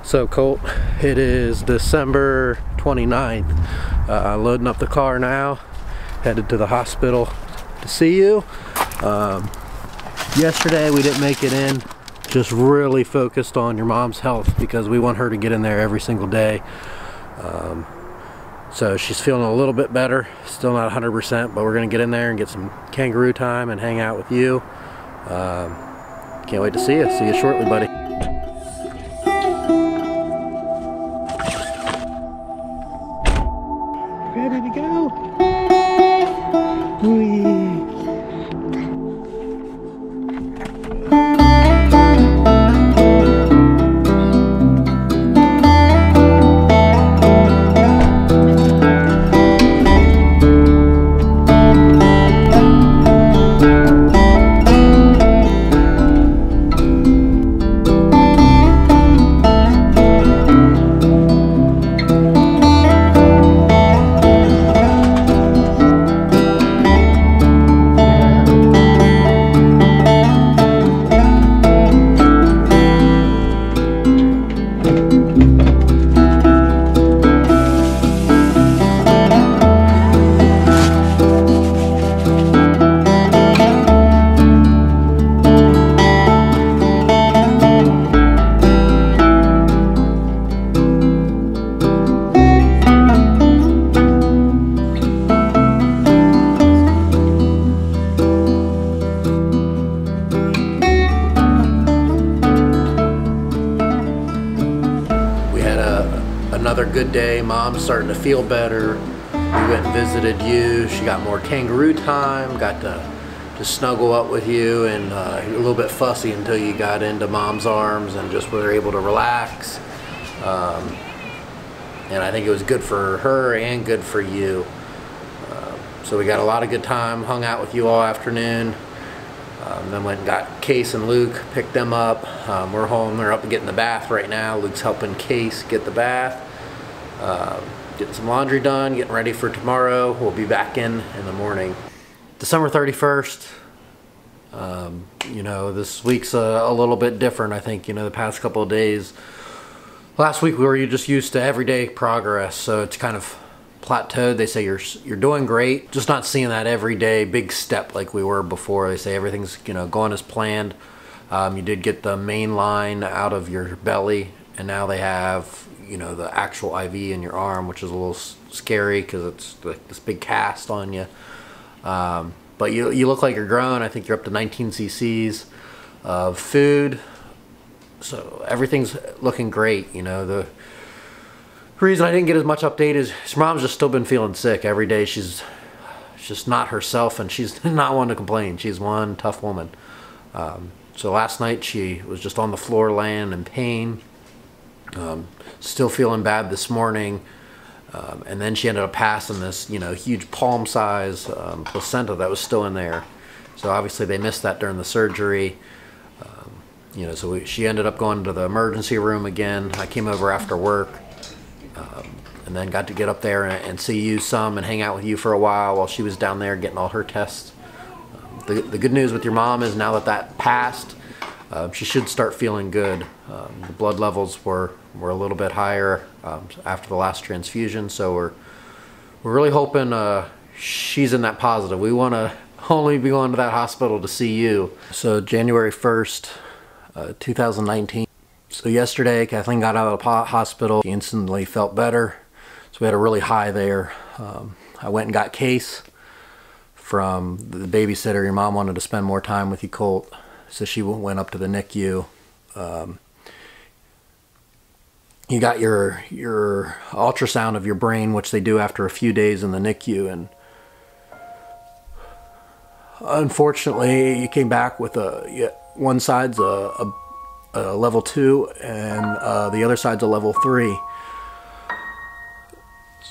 So Colt, it is December 29th. Loading up the car now, headed to the hospital to see you. Yesterday we didn't make it in, just really focused on your mom's health because we want her to get in there every single day. So she's feeling a little bit better, still not 100%, but we're gonna get in there and get some kangaroo time and hang out with you. Can't wait to see you. See you shortly, buddy. Ready to go. Whee. Another good day. Mom's starting to feel better. We went and visited you. She got more kangaroo time, got to snuggle up with you, and you were a little bit fussy until you got into Mom's arms and just were able to relax. And I think it was good for her and good for you. So we got a lot of good time, hung out with you all afternoon. Then went and got Case and Luke, picked them up. We're home, they're up getting the bath right now. Luke's helping Case get the bath. Getting some laundry done, getting ready for tomorrow. We'll be back in the morning. December 31st, you know, this week's a little bit different, I think, you know, the past couple of days. Last week we were just used to everyday progress, so it's kind of plateaued. They say you're doing great, just not seeing that everyday big step like we were before. They say everything's, you know, going as planned. You did get the main line out of your belly, and now they have, you know, the actual IV in your arm, which is a little scary because it's like this big cast on you. But you look like you're growing. I think you're up to 19 cc's of food, so everything's looking great. You know, the reason I didn't get as much update is his mom's just still been feeling sick every day. She's just not herself, and she's not one to complain. She's one tough woman. So last night she was just on the floor laying in pain. Still feeling bad this morning, and then she ended up passing this, you know, huge palm-size placenta that was still in there. So obviously they missed that during the surgery. You know, so she ended up going to the emergency room again. I came over after work, and then got to get up there and see you some and hang out with you for a while she was down there getting all her tests. The good news with your mom is now that passed, she should start feeling good. The blood levels were a little bit higher after the last transfusion, so we're really hoping she's in that positive. We want to only be going to that hospital to see you. So January 1st, 2019. So yesterday Kathleen got out of the hospital. She instantly felt better, so we had a really high there. I went and got Case from the babysitter. Your mom wanted to spend more time with you, Colt, so she went up to the NICU. You got your ultrasound of your brain, which they do after a few days in the NICU, and unfortunately you came back with one side's a level 2 and the other side's a level 3.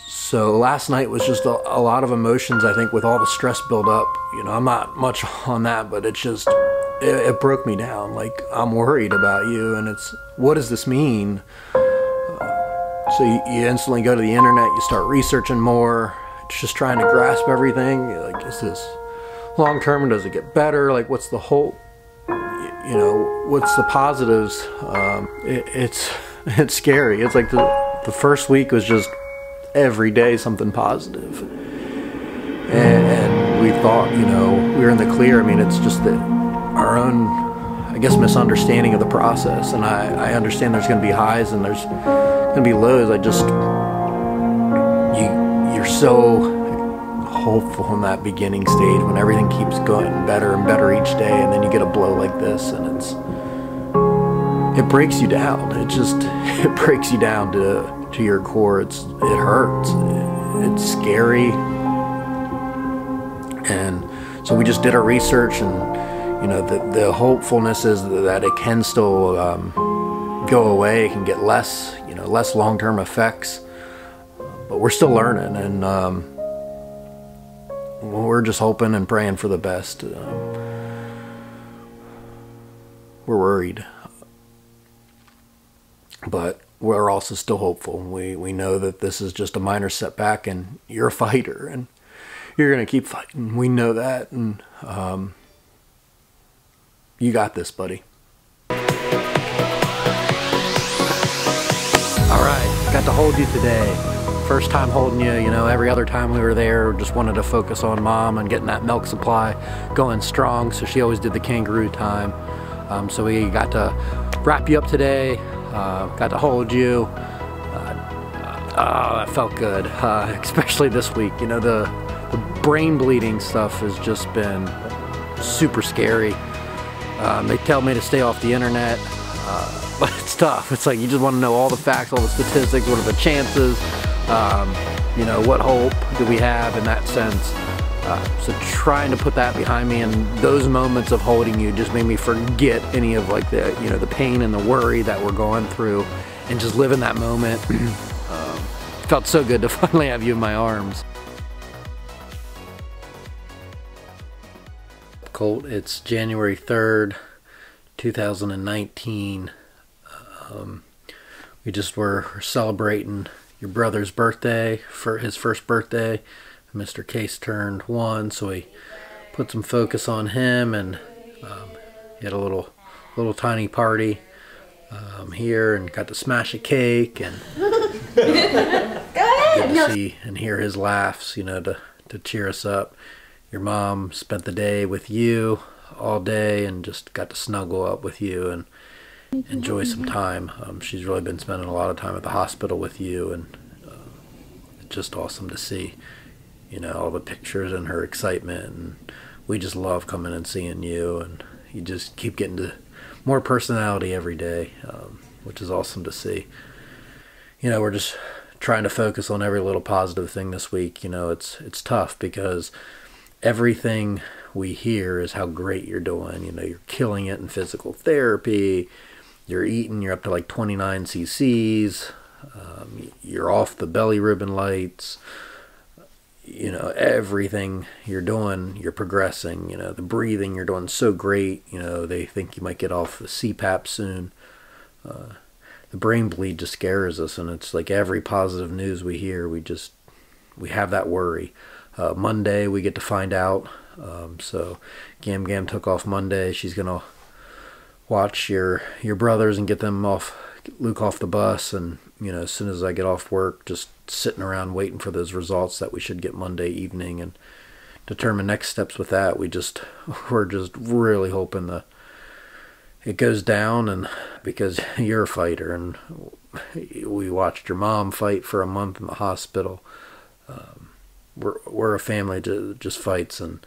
So last night was just a lot of emotions, I think, with all the stress buildup. You know, I'm not much on that, but it's just, it broke me down. Like, I'm worried about you, and it's, what does this mean? So you instantly go to the internet, you start researching more, just trying to grasp everything. Like, is this long term? Does it get better? Like, what's the whole, you know, what's the positives? It's it's scary. It's like the first week was just every day something positive. And we thought, you know, we were in the clear. I mean, it's just that our own, I guess, misunderstanding of the process. And I understand there's going to be highs and there's going to be lows. You're so hopeful in that beginning stage when everything keeps going better and better each day, and then you get a blow like this, and it breaks you down. It breaks you down to your core. It hurts. It's scary. And so we just did our research, and you know, the hopefulness is that it can still go away. It can get less long-term effects, but we're still learning, and we're just hoping and praying for the best. We're worried, but we're also still hopeful. We know that this is just a minor setback, and you're a fighter, and you're going to keep fighting. We know that, and you got this, buddy. All right, got to hold you today. First time holding you, you know, every other time we were there, just wanted to focus on Mom and getting that milk supply going strong, so she always did the kangaroo time. So we got to wrap you up today, got to hold you. That felt good, especially this week. You know, the brain bleeding stuff has just been super scary. They tell me to stay off the internet, but it's tough. It's like you just want to know all the facts, all the statistics, what are the chances, you know, what hope do we have in that sense. So trying to put that behind me, and those moments of holding you just made me forget any of like the, you know, the pain and the worry that we're going through, and just live in that moment. Felt so good to finally have you in my arms. Colt, it's January 3rd, 2019. We just were celebrating your brother's birthday, for his first birthday. Mr. Case turned 1, so we put some focus on him, and he had a little tiny party here, and got to smash a cake, and good to see and hear his laughs, you know, to cheer us up. Your mom spent the day with you all day and just got to snuggle up with you and enjoy some time. She's really been spending a lot of time at the hospital with you, and it's just awesome to see, you know, all the pictures and her excitement. And we just love coming and seeing you, and you just keep getting to more personality every day, which is awesome to see. You know, we're just trying to focus on every little positive thing this week. You know, it's tough because everything we hear is how great you're doing. You know, you're killing it in physical therapy. You're eating, you're up to like 29 cc's. You're off the belly ribbon lights. You know, everything you're doing, you're progressing. You know, the breathing, you're doing so great. You know, they think you might get off the CPAP soon. The brain bleed just scares us, and it's like every positive news we hear, we have that worry. Monday we get to find out. So Gam took off Monday. She's gonna watch your brothers and get Luke off the bus, and you know, as soon as I get off work, just sitting around waiting for those results that we should get Monday evening and determine next steps with that. We're just really hoping it goes down, and because you're a fighter, and we watched your mom fight for a month in the hospital. We're a family that just fights, and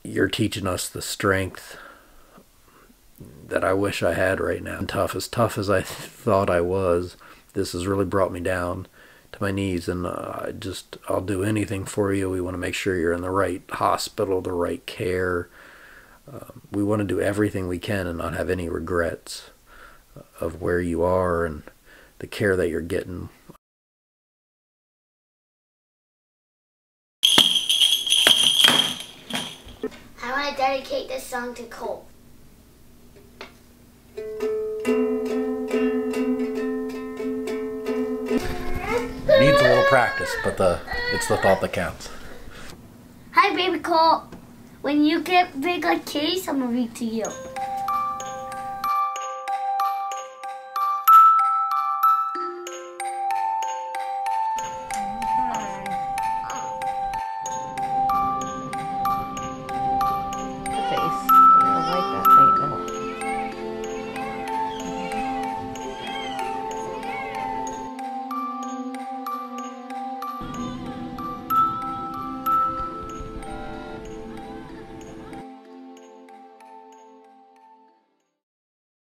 you're teaching us the strength that I wish I had right now. And as tough as I thought I was, this has really brought me down to my knees, and I'll do anything for you. We want to make sure you're in the right hospital, the right care. We want to do everything we can and not have any regrets of where you are and the care that you're getting. I want to dedicate this song to Colt. Needs a little practice, but it's the thought that counts. Hi, baby Colt. When you get big like Case, I'm gonna read to you.